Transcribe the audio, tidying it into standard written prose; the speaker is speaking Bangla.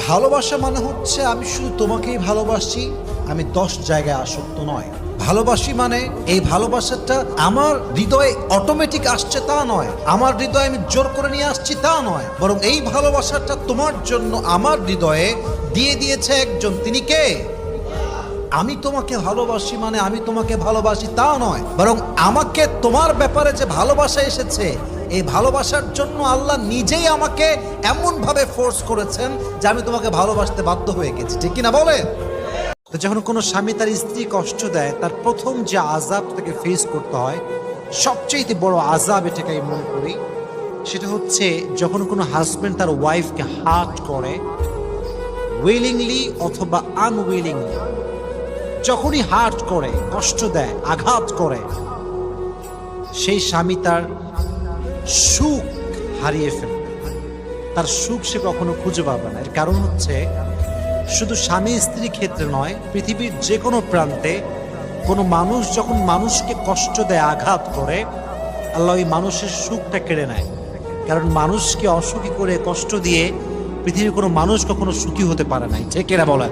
ভালোবাসা মানে হচ্ছে আমি শুধু তোমাকেই ভালোবাসি, আমি 10 জায়গায় আসক্ত নয়। ভালোবাসি মানে এই ভালোবাসাটা আমার হৃদয়ে অটোমেটিক আসছে তা নয়, আমার হৃদয়ে আমি জোর করে নিয়ে আসছি তা নয়, বরং এই ভালোবাসাটা তোমার জন্য আমার হৃদয়ে দিয়ে দিয়েছে একজন। তিনি কে? আমি তোমাকে ভালোবাসি মানে আমি তোমাকে ভালোবাসি তা নয়, বরং আমাকে তোমার ব্যাপারে যে ভালোবাসা এসেছে, এই ভালোবাসার জন্য আল্লাহ নিজেই আমাকে এমন ভাবে ফোর্স করেছেন যে আমি তোমাকে ভালোবাসতে বাধ্য হয়ে গেছি। ঠিক কিনা বলে? তো যখন কোনো স্বামী তার স্ত্রী কষ্ট দেয়, তার প্রথম যে আযাব তাকে ফেস করতে হয়, সবচেয়ে বড় আযাব এটাকে আমি মনে করি, সেটা হচ্ছে যখন কোনো হাজবেন্ড তার ওয়াইফকে হার্ট করে, উইলিংলি অথবা আনউইলিংলি, যখনই হার্ট করে, কষ্ট দেয়, আঘাত করে, সেই স্বামী তার সুখ হারিয়ে ফেলবে। তার সুখ সে কখনো খুঁজে পাবে না। এর কারণ হচ্ছে শুধু স্বামী স্ত্রী ক্ষেত্রে নয়, পৃথিবীর যে কোনো প্রান্তে কোনো মানুষ যখন মানুষকে কষ্ট দেয়, আঘাত করে, আল্লাহ ওই মানুষের সুখটা কেড়ে নেয়। কারণ মানুষকে অসুখী করে, কষ্ট দিয়ে পৃথিবীর কোনো মানুষ কখনো সুখী হতে পারে নাই। ঠিক কিনা বলেন?